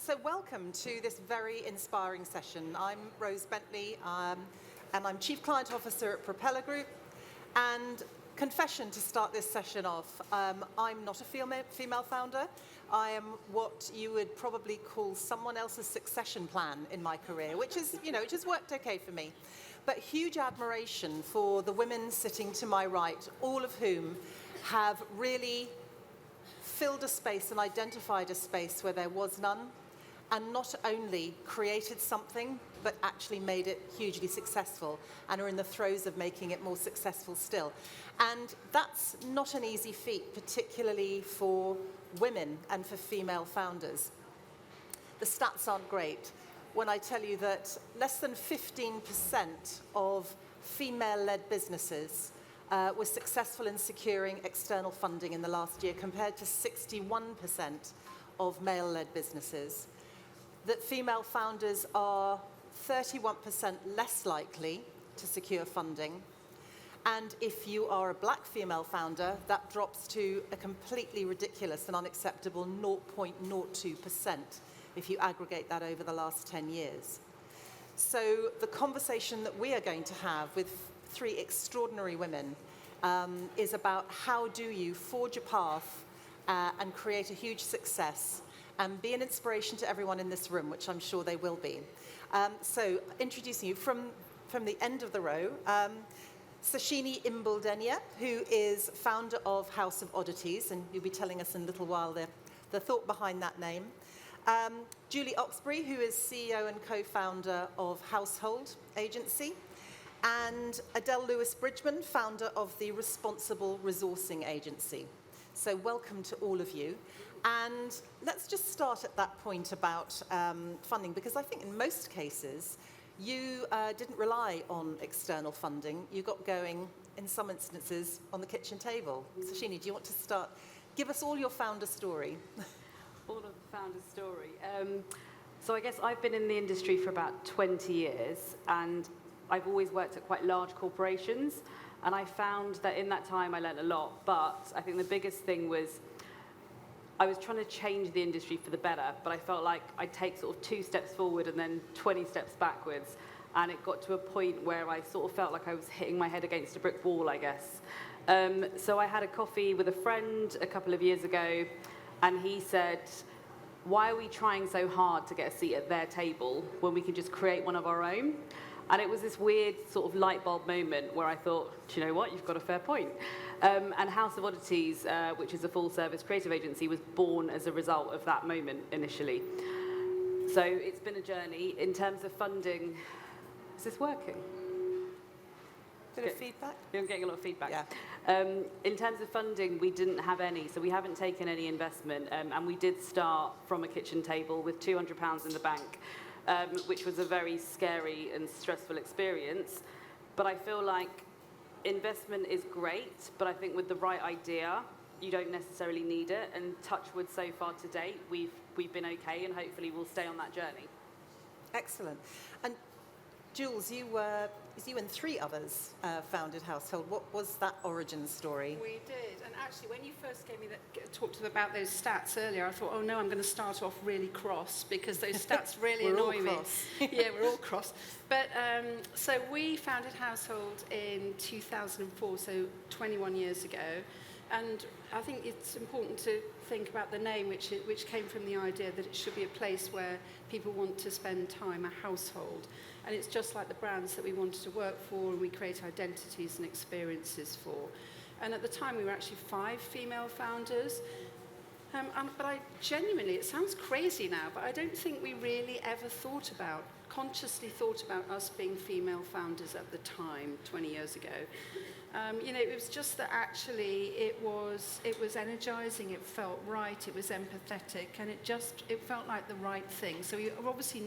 So welcome to this very inspiring session. I'm Rose Bentley, and I'm Chief Client Officer at Propeller Group. And confession to start this session off, I'm not a female founder. I am what you would probably call someone else's succession plan in my career, which is, which has worked okay for me. But huge admiration for the women sitting to my right, all of whom have really filled a space and identified a space where there was none, and not only created something, but actually made it hugely successful and are in the throes of making it more successful still. And that's not an easy feat, particularly for women and for female founders. The stats aren't great when I tell you that less than 15% of female-led businesses were successful in securing external funding in the last year, compared to 61% of male-led businesses. That female founders are 31% less likely to secure funding. And if you are a black female founder, that drops to a completely ridiculous and unacceptable 0.02% if you aggregate that over the last 10 years. So the conversation that we are going to have with three extraordinary women is about how do you forge a path and create a huge success and be an inspiration to everyone in this room, which I'm sure they will be. So introducing you from the end of the row, Sachini Imbuldeniya, who is founder of House of Oddities, and you'll be telling us in a little while the thought behind that name. Julie Oxberry, who is CEO and co-founder of Household Agency. And Adele Bridgeman, founder of the Responsible Resourcing Agency. So welcome to all of you. And let's just start at that point about funding, because I think in most cases, you didn't rely on external funding. You got going, in some instances, on the kitchen table. Sachini, do you want to start? Give us all your founder story. All of the founder story. So I guess I've been in the industry for about 20 years, and I've always worked at quite large corporations. And I found that in that time I learned a lot, but I think the biggest thing was I was trying to change the industry for the better, but I felt like I'd take sort of 2 steps forward and then 20 steps backwards. And it got to a point where I sort of felt like I was hitting my head against a brick wall, I guess. So I had a coffee with a friend a couple of years ago, and he said, why are we trying so hard to get a seat at their table when we can just create one of our own? And it was this weird sort of light bulb moment where I thought, do you know what, you've got a fair point. And House of Oddities, which is a full-service creative agency, was born as a result of that moment initially. So it's been a journey. In terms of funding, is this working? Bit of feedback? You're getting a lot of feedback. Yeah. In terms of funding, we didn't have any, so we haven't taken any investment. And we did start from a kitchen table with £200 in the bank. Which was a very scary and stressful experience. But I feel like investment is great, but I think with the right idea, you don't necessarily need it. And touch wood, so far to date, we've been okay, and hopefully we'll stay on that journey. Excellent. And Jules, you and 3 others founded Household. What was that origin story? We did, and actually when you first gave me talked about those stats earlier, I thought, oh no, I'm going to start off really cross, because those stats really annoy me. Yeah, we're all cross. But so we founded Household in 2004, so 21 years ago. And I think it's important to think about the name, which came from the idea that it should be a place where people want to spend time, a household. And it's just like the brands that we wanted to work for, and we create identities and experiences for. And at the time, we were actually 5 female founders. But I genuinely, it sounds crazy now, but I don't think we really ever consciously thought about us being female founders at the time, 20 years ago. It was just that actually it was energizing, it felt right, it was empathetic, and it felt like the right thing. So we obviously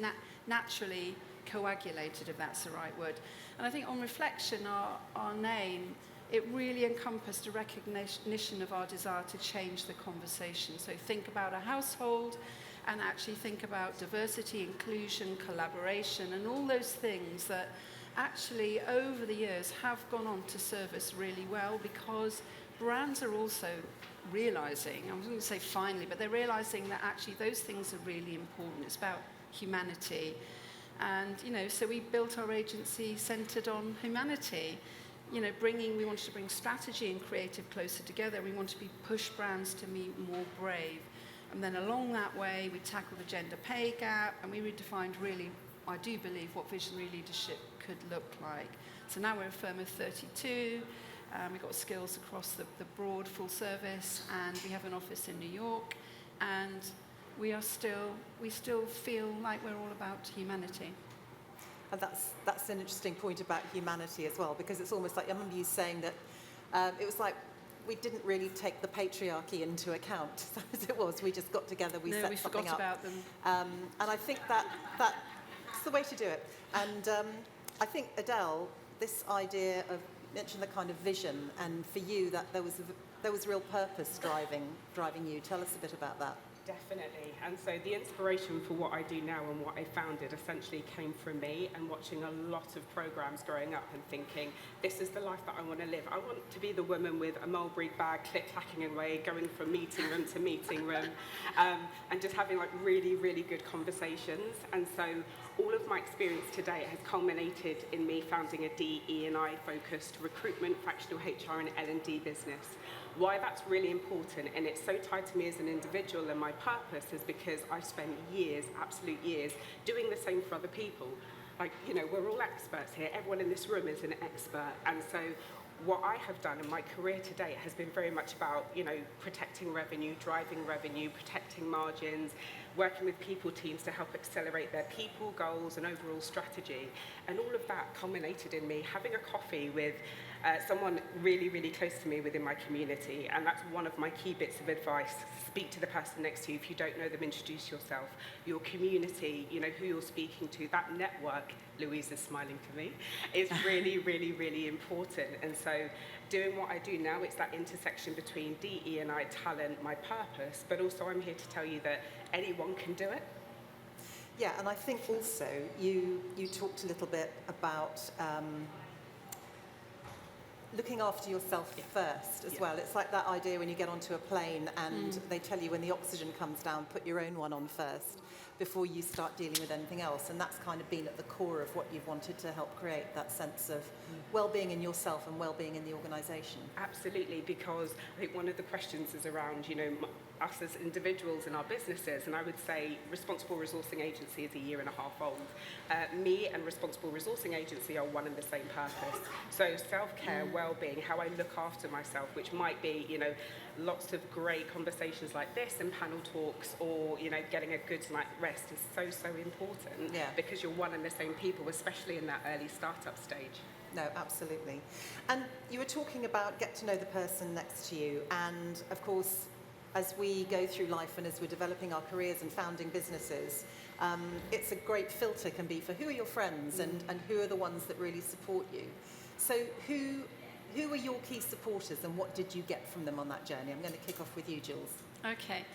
naturally coagulated, if that's the right word. And I think on reflection, our name, it really encompassed a recognition of our desire to change the conversation. So think about a household, and actually think about diversity, inclusion, collaboration, and all those things that actually over the years have gone on to serve us really well, because brands are also realizing, I was going to say finally, but they're realizing that actually those things are really important. It's about humanity. And, so we built our agency centered on humanity. We wanted to bring strategy and creative closer together. We wanted to push brands to be more brave. And then along that way, we tackled the gender pay gap, and we redefined really, I do believe, what visionary leadership could look like. So now we're a firm of 32. We've got skills across the broad full service, and we have an office in New York. And we still feel like we're all about humanity. And that's an interesting point about humanity as well, because it's almost like, I remember you saying that it was like we didn't really take the patriarchy into account as it was. We just got together, we set something up. About them. And I think that's the way to do it. And I think, Adele, this idea of mentioning the kind of vision, and for you that there was real purpose driving you. Tell us a bit about that. Definitely. And so the inspiration for what I do now and what I founded essentially came from me and watching a lot of programs growing up and thinking, this is the life that I want to live. I want to be the woman with a Mulberry bag, click-clacking away, going from meeting room to meeting room, and just having like really, really good conversations. And so all of my experience today has culminated in me founding a DE&I focused recruitment, fractional HR and L&D business. Why that's really important, and it's so tied to me as an individual and my purpose, is because I've spent years, absolute years, doing the same for other people. Like, we're all experts here. Everyone in this room is an expert. And so what I have done in my career to date has been very much about, protecting revenue, driving revenue, protecting margins, working with people teams to help accelerate their people, goals, and overall strategy. And all of that culminated in me having a coffee with someone really, really close to me within my community. And that's one of my key bits of advice. Speak to the person next to you. If you don't know them, introduce yourself. Your community, who you're speaking to, that network, Louise is smiling to me, is really, really, really important. And so doing what I do now, it's that intersection between DE&I, talent, my purpose, but also I'm here to tell you that anyone can do it. Yeah, and I think also you talked a little bit about looking after yourself first as well. It's like that idea when you get onto a plane and they tell you when the oxygen comes down, put your own one on first before you start dealing with anything else. And that's kind of been at the core of what you've wanted to help create, that sense of well-being in yourself and well-being in the organisation. Absolutely, because I think one of the questions is around, us as individuals in our businesses, and I would say Responsible Resourcing Agency is a year and a half old. Me and Responsible Resourcing Agency are one and the same purpose. So self-care, well-being, how I look after myself, which might be, lots of great conversations like this and panel talks, or, getting a good night's rest is so, so important, because you're one and the same people, especially in that early startup stage. No, absolutely. And you were talking about get to know the person next to you, and of course, as we go through life and as we're developing our careers and founding businesses, it's a great filter can be for who are your friends and who are the ones that really support you. So who are your key supporters and what did you get from them on that journey? I'm going to kick off with you, Jules. Okay.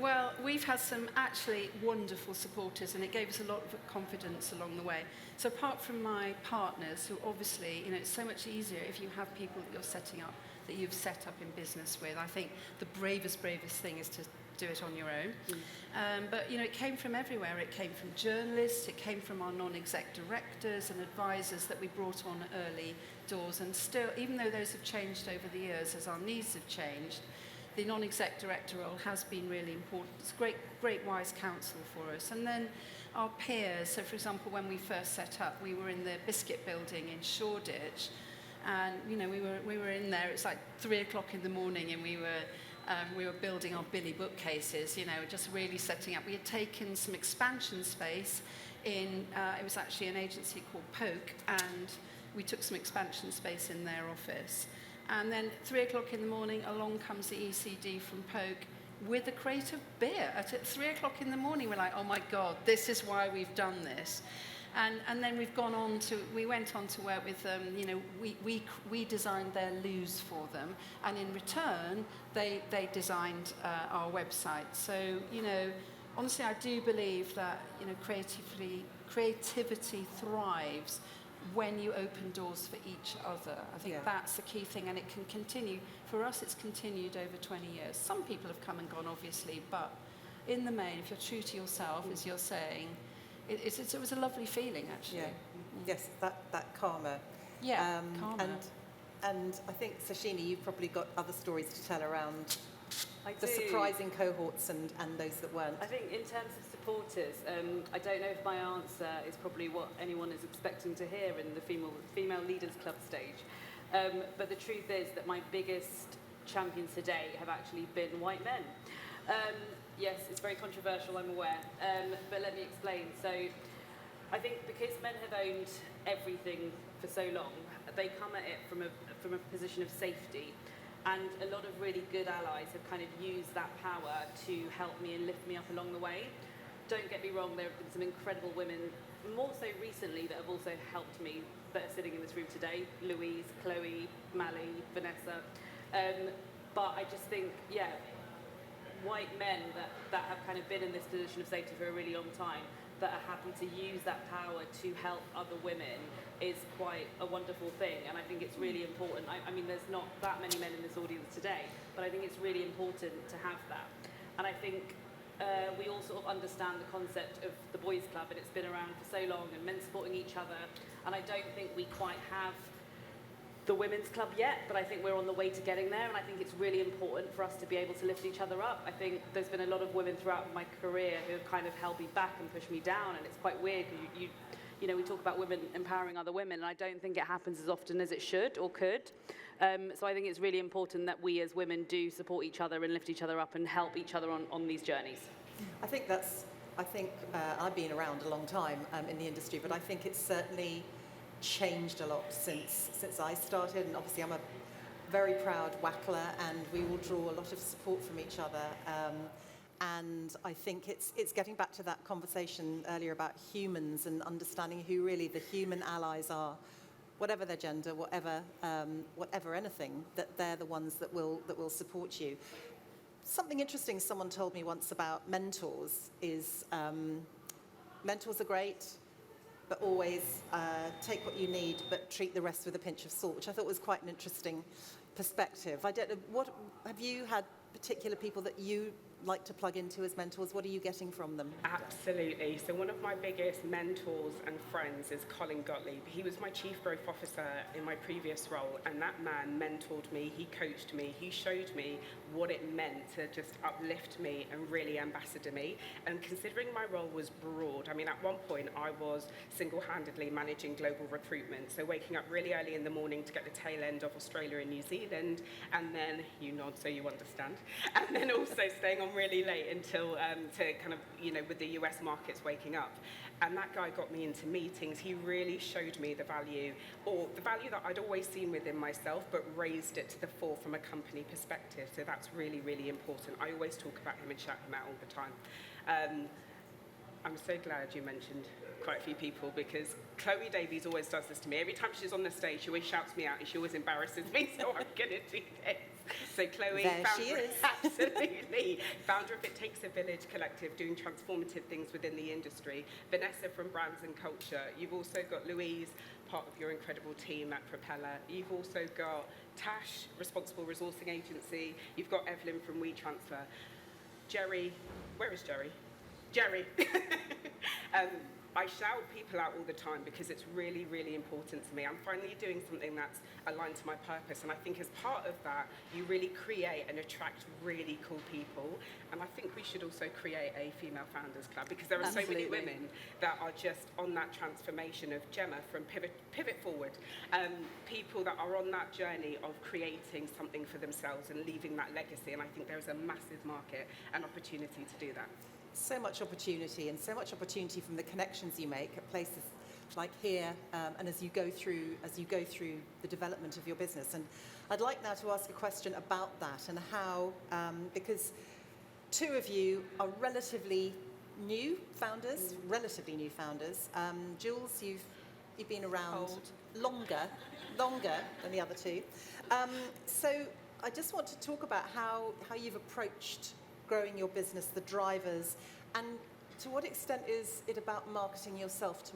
Well, we've had some actually wonderful supporters, and it gave us a lot of confidence along the way. So apart from my partners, who obviously, it's so much easier if you have people that you're setting up, that you've set up in business with. I think the bravest thing is to do it on your own. But, it came from everywhere. It came from journalists, it came from our non-exec directors and advisors that we brought on early doors. And still, even though those have changed over the years as our needs have changed, the non-exec director role has been really important. It's great wise counsel for us. And then our peers, so for example, when we first set up, we were in the Biscuit building in Shoreditch, and we were in there. It's like 3:00 in the morning, and we were building our Billy bookcases. Just really setting up. We had taken some expansion space in. It was actually an agency called Poke, and we took some expansion space in their office. And then 3:00 in the morning, along comes the ECD from Poke with a crate of beer. At 3:00 in the morning, we're like, oh my God, this is why we've done this. And then we went on to work with them. We designed their loos for them, and in return, they designed our website. So, honestly, I do believe that, creativity thrives when you open doors for each other. I think that's the key thing, and it can continue. For us, it's continued over 20 years. Some people have come and gone, obviously, but in the main, if you're true to yourself, as you're saying, it was a lovely feeling, actually. Yeah. Yes, that karma. Yeah, karma. And I think, Sachini, you've probably got other stories to tell around the do. surprising cohorts and those that weren't. I think in terms of supporters, I don't know if my answer is probably what anyone is expecting to hear in the female leaders club stage. But the truth is that my biggest champions today have actually been white men. Yes, it's very controversial, I'm aware, but let me explain. So I think because men have owned everything for so long, they come at it from a position of safety. And a lot of really good allies have kind of used that power to help me and lift me up along the way. Don't get me wrong, there have been some incredible women, more so recently, that have also helped me, that are sitting in this room today. Louise, Chloe, Mally, Vanessa. But I just think, white men that have kind of been in this position of safety for a really long time, that are happy to use that power to help other women, is quite a wonderful thing. And I think it's really important. I mean, there's not that many men in this audience today, but I think it's really important to have that. And I think we all sort of understand the concept of the boys' club, and it's been around for so long, and men supporting each other. And I don't think we quite have the women's club yet, but I think we're on the way to getting there, and I think it's really important for us to be able to lift each other up. I think there's been a lot of women throughout my career who have kind of held me back and pushed me down, and it's quite weird because you know, we talk about women empowering other women, and I don't think it happens as often as it should or could. So I think it's really important that we as women do support each other and lift each other up and help each other on these journeys. I think I've been around a long time in the industry, but I think it's certainly changed a lot since I started, and obviously I'm a very proud Wackler, and we all draw a lot of support from each other. And I think it's getting back to that conversation earlier about humans and understanding who really the human allies are, whatever their gender, whatever anything, that they're the ones that will support you. Something interesting someone told me once about mentors is mentors are great, but always take what you need, but treat the rest with a pinch of salt, which I thought was quite an interesting perspective. I don't know, have you had particular people that you like to plug into as mentors? What are you getting from them? Absolutely. So one of my biggest mentors and friends is Colin Gottlieb. He was my chief growth officer in my previous role, and that man mentored me, he coached me, he showed me what it meant to just uplift me and really ambassador me. And considering my role was broad, I mean, at one point I was single-handedly managing global recruitment, so waking up really early in the morning to get the tail end of Australia and New Zealand, and then, you nod so you understand, and then also staying on really late until to kind of, you know, with the US markets waking up. And that guy got me into meetings. He really showed me the value that I'd always seen within myself, but raised it to the fore from a company perspective. So that's really, really important. I always talk about him and shout him out all the time. I'm so glad you mentioned quite a few people, because Chloe Davies always does this to me. Every time she's on the stage, she always shouts me out and she always embarrasses me, so I'm going to do this. So Chloe, absolutely, founder of It Takes a Village Collective, doing transformative things within the industry. Vanessa from Brands and Culture. You've also got Louise, part of your incredible team at Propeller. You've also got Tash, Responsible Resourcing Agency. You've got Evelyn from WeTransfer. Jerry, where is Jerry? Jerry. I shout people out all the time because it's really, really important to me. I'm finally doing something that's aligned to my purpose, and I think as part of that, you really create and attract really cool people. And I think we should also create a female founders club, because there are so many women that are just on that transformation of Gemma from pivot forward, people that are on that journey of creating something for themselves and leaving that legacy. And I think there is a massive market and opportunity to do that. So much opportunity, and so much opportunity from the connections you make at places like here, and as you go through the development of your business. And I'd like now to ask a question about that and how, because two of you are relatively new founders. Jules, you've been around longer than the other two. So I just want to talk about how you've approached growing your business, the drivers, and to what extent is it about marketing yourself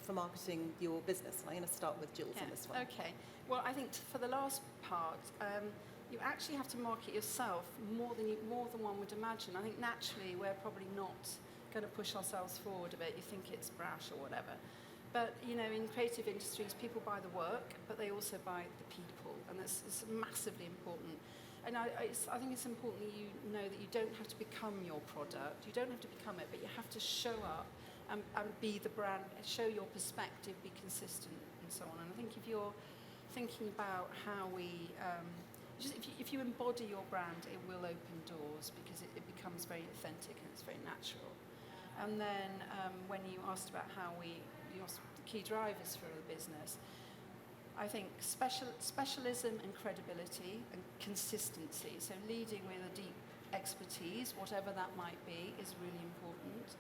for for marketing your business? I'm going to start with Jules on this one. Okay. Well, I think for the last part, you actually have to market yourself more than one would imagine. I think naturally we're probably not going to push ourselves forward a bit. You think it's brash or whatever. But, you know, in creative industries, people buy the work, but they also buy the people, and it's massively important. And I think it's important that you know that you don't have to become your product. You don't have to become it, but you have to show up and be the brand, show your perspective, be consistent, and so on. And I think if you're thinking about how we, if you embody your brand, it will open doors because it becomes very authentic and it's very natural. And then when you asked about how you asked the key drivers for the business, I think specialism and credibility and consistency, so leading with a deep expertise, whatever that might be, is really important.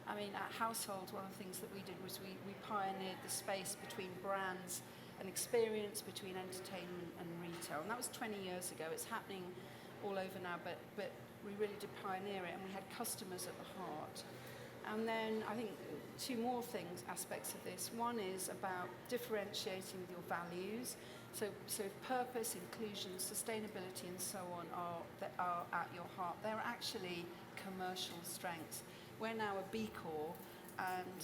I mean, at Household, one of the things that we did was we pioneered the space between brands and experience, between entertainment and retail, and that was 20 years ago. It's happening all over now, but we really did pioneer it, and we had customers at the heart. And then I think two more aspects of this. One is about differentiating with your values. So purpose, inclusion, sustainability, and so on are at your heart. They're actually commercial strengths. We're now a B Corp, and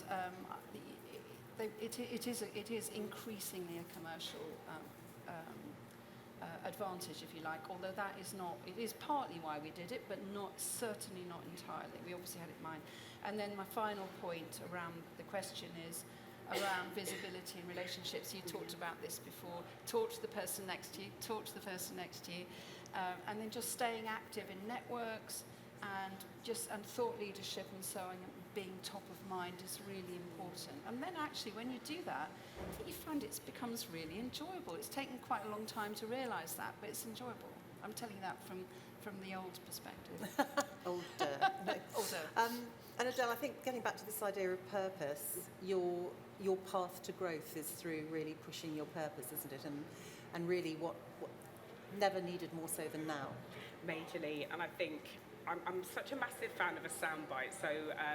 it is increasingly a commercial advantage, if you like, although it is partly why we did it, but certainly not entirely. We obviously had it in mind. And then my final point around the question is around visibility and relationships. You talked about this before. Talk to the person next to you, and then just staying active in networks and thought leadership and so on, being top of mind is really important. And then actually when you do that, I think you find it becomes really enjoyable. It's taken quite a long time to realise that, but it's enjoyable. I'm telling you that from the old perspective. Older. And Adele, I think getting back to this idea of purpose, your path to growth is through really pushing your purpose, isn't it? And really what never needed more so than now. Majorly, and I think I'm such a massive fan of a soundbite. So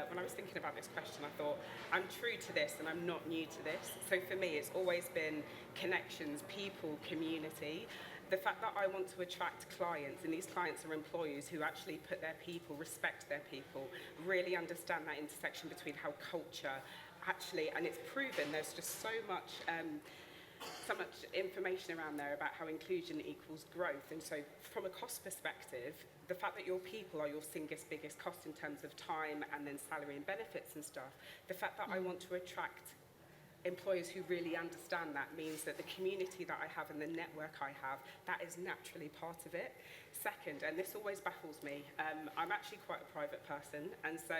when I was thinking about this question, I thought, I'm true to this and I'm not new to this. So for me, it's always been connections, people, community. The fact that I want to attract clients, and these clients are employees who actually put their people, respect their people, really understand that intersection between how culture actually, and it's proven, there's just so much information around there about how inclusion equals growth. And so from a cost perspective, the fact that your people are your single biggest cost in terms of time and then salary and benefits and stuff, the fact that I want to attract employers who really understand that means that the community that I have and the network I have, that is naturally part of it. Second, and this always baffles me, I'm actually quite a private person, and so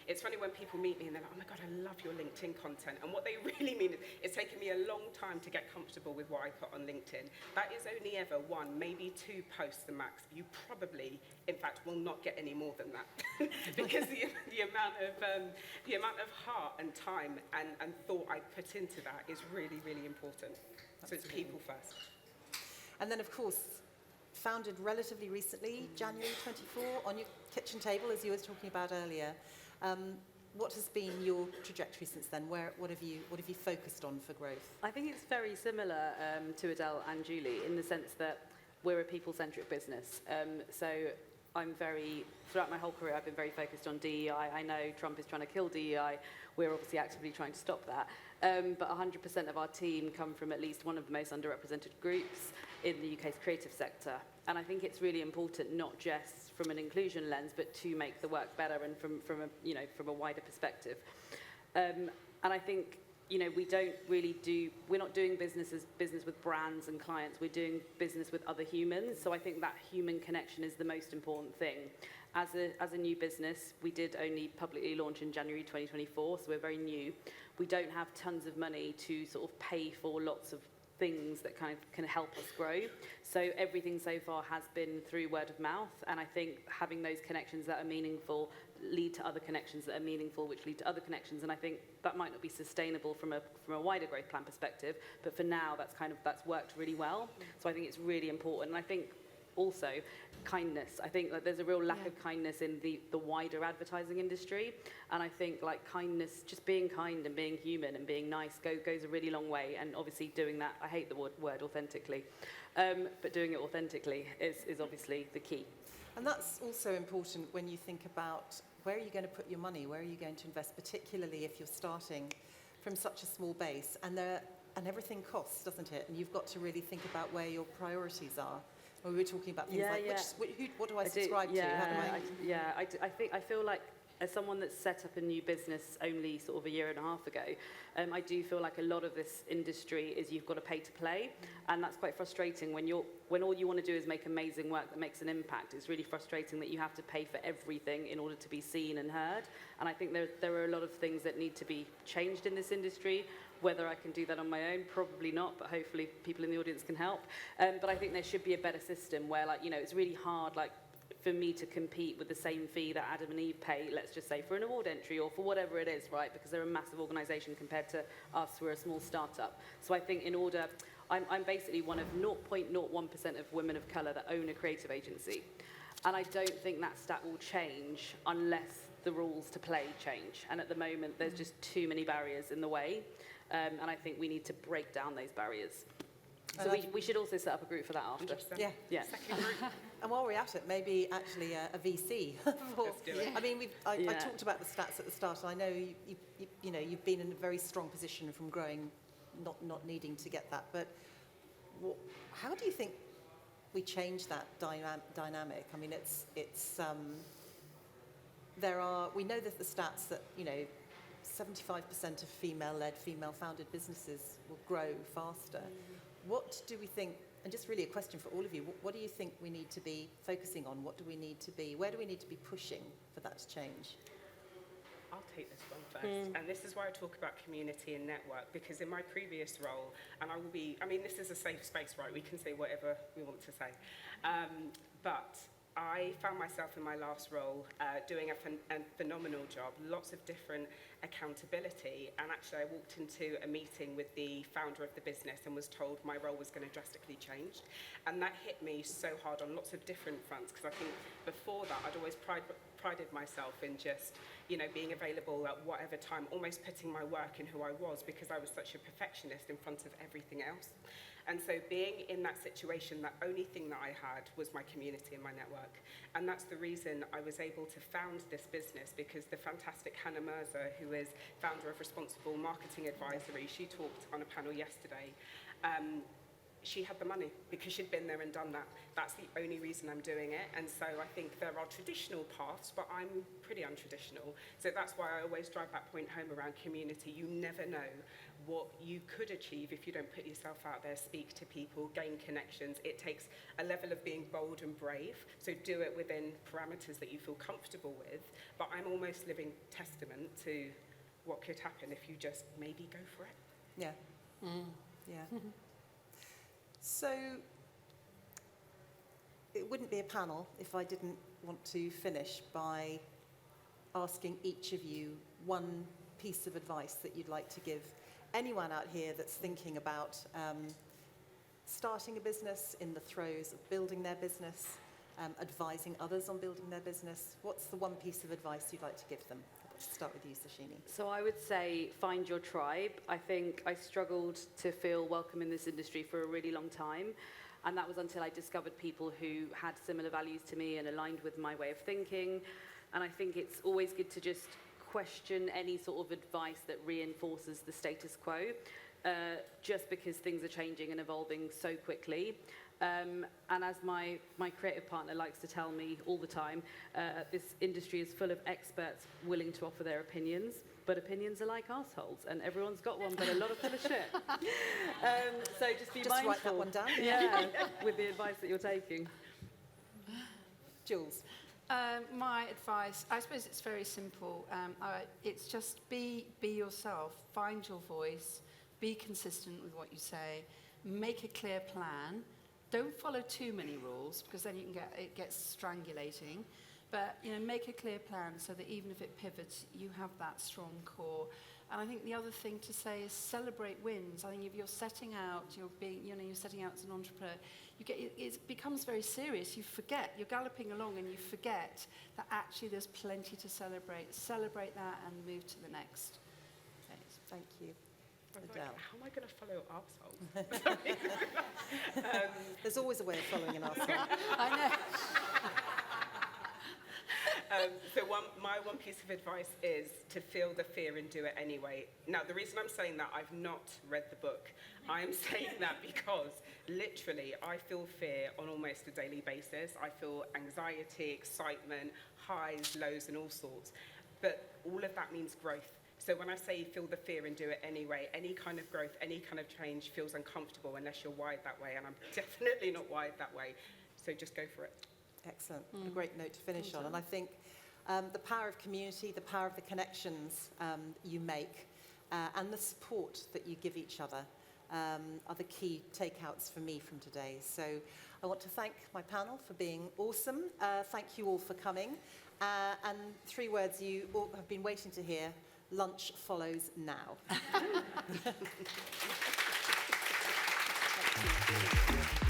it's funny when people meet me and they're like, oh my God, I love your LinkedIn content. And what they really mean is it's taken me a long time to get comfortable with what I put on LinkedIn. That is only ever one, maybe two posts the max. You probably, in fact, will not get any more than that because the amount of heart and time and thought I put into that is really, really important. Absolutely. So it's people first. And then, of course, founded relatively recently, January 24, on your kitchen table, as you were talking about earlier. What has been your trajectory since then? What have you focused on for growth? I think it's very similar to Adele and Julie in the sense that we're a people-centric business. So throughout my whole career, I've been very focused on DEI. I know Trump is trying to kill DEI. We're obviously actively trying to stop that. But 100% of our team come from at least one of the most underrepresented groups in the UK's creative sector. And I think it's really important, not just from an inclusion lens, but to make the work better and from a wider perspective. And I think, we're not doing business with brands and clients. We're doing business with other humans. So I think that human connection is the most important thing. As a new business, we did only publicly launch in January 2024, so we're very new. We don't have tons of money to sort of pay for lots of things that kind of can help us grow. So everything so far has been through word of mouth, and I think having those connections that are meaningful lead to other connections that are meaningful, which lead to other connections, and I think that might not be sustainable from a wider growth plan perspective, but for now that's worked really well. So I think it's really important, and I think also kindness. I think that there's a real lack of kindness in the wider advertising industry, and I think like kindness, just being kind and being human and being nice goes a really long way, and obviously doing that, I hate the word authentically, but doing it authentically is obviously the key. And that's also important when you think about where are you going to put your money, where are you going to invest, particularly if you're starting from such a small base, and everything costs, doesn't it? And you've got to really think about where your priorities are. Well, we were talking about things what do I subscribe to? How do I feel like as someone that's set up a new business only sort of a year and a half ago, I do feel like a lot of this industry is you've got to pay to play, and that's quite frustrating when all you want to do is make amazing work that makes an impact. It's really frustrating that you have to pay for everything in order to be seen and heard, and I think there are a lot of things that need to be changed in this industry. Whether I can do that on my own, probably not, but hopefully people in the audience can help. But I think there should be a better system where, like, you know, it's really hard, like, for me to compete with the same fee that Adam and Eve pay, let's just say, for an award entry or for whatever it is, right? Because they're a massive organisation compared to us, we're a small startup. So I think I'm basically one of 0.01% of women of colour that own a creative agency. And I don't think that stat will change unless the rules to play change. And at the moment, there's just too many barriers in the way. And I think we need to break down those barriers. So we should also set up a group for that after. Yeah. Second group. And while we're at it, maybe actually a VC. Let's do it. I mean, I talked about the stats at the start, and I know you've been in a very strong position from growing, not needing to get that. But how do you think we change that dynamic? I mean, we know that the stats that 75% of female-led, female-founded businesses will grow faster. What do we think, and just really a question for all of you, what do you think we need to be focusing on? Where do we need to be pushing for that to change? I'll take this one first. And this is why I talk about community and network, because in my previous role, and this is a safe space, right? We can say whatever we want to say. But I found myself in my last role doing a phenomenal job, lots of different accountability, and actually I walked into a meeting with the founder of the business and was told my role was going to drastically change, and that hit me so hard on lots of different fronts, because I think before that I'd always prided myself in just being available at whatever time, almost putting my work in who I was, because I was such a perfectionist in front of everything else. And so being in that situation, the only thing that I had was my community and my network. And that's the reason I was able to found this business, because the fantastic Hannah Mirza, who is founder of Responsible Marketing Advisory, she talked on a panel yesterday. She had the money because she'd been there and done that. That's the only reason I'm doing it. And so I think there are traditional paths, but I'm pretty untraditional. So that's why I always drive that point home around community. You never know what you could achieve if you don't put yourself out there, speak to people, gain connections. It takes a level of being bold and brave. So do it within parameters that you feel comfortable with. But I'm almost living testament to what could happen if you just maybe go for it. Yeah. Yeah. So it wouldn't be a panel if I didn't want to finish by asking each of you one piece of advice that you'd like to give anyone out here that's thinking about starting a business, in the throes of building their business, advising others on building their business. What's the one piece of advice you'd like to give them? Let's start with you, Sachini. So I would say find your tribe. I think I struggled to feel welcome in this industry for a really long time. And that was until I discovered people who had similar values to me and aligned with my way of thinking. And I think it's always good to just question any sort of advice that reinforces the status quo, just because things are changing and evolving so quickly. And as my creative partner likes to tell me all the time, this industry is full of experts willing to offer their opinions, but opinions are like assholes, and everyone's got one, but a lot of full of shit. So just be mindful. Write that one down. Yeah, with the advice that you're taking. Jules. My advice, I suppose it's very simple. It's just be yourself, find your voice, be consistent with what you say, make a clear plan. Don't follow too many rules, because then it gets strangulating. But make a clear plan so that even if it pivots, you have that strong core. And I think the other thing to say is celebrate wins. I think if you're setting out, you're setting out as an entrepreneur, it becomes very serious. You forget, you're galloping along and you forget that actually there's plenty to celebrate. Celebrate that and move to the next phase. Thank you. Like, Adele. how am I going to follow arsehole? There's always a way of following an arsehole. I know. So my one piece of advice is to feel the fear and do it anyway. Now, the reason I'm saying that, I've not read the book. I'm saying that because literally I feel fear on almost a daily basis. I feel anxiety, excitement, highs, lows, and all sorts. But all of that means growth. So when I say feel the fear and do it anyway, any kind of growth, any kind of change feels uncomfortable unless you're wired that way, and I'm definitely not wired that way. So just go for it. Excellent. A great note to finish on. And I think the power of community, the power of the connections you make, and the support that you give each other are the key takeouts for me from today. So I want to thank my panel for being awesome. Thank you all for coming. And 3 words you all have been waiting to hear: lunch follows now. Thank you.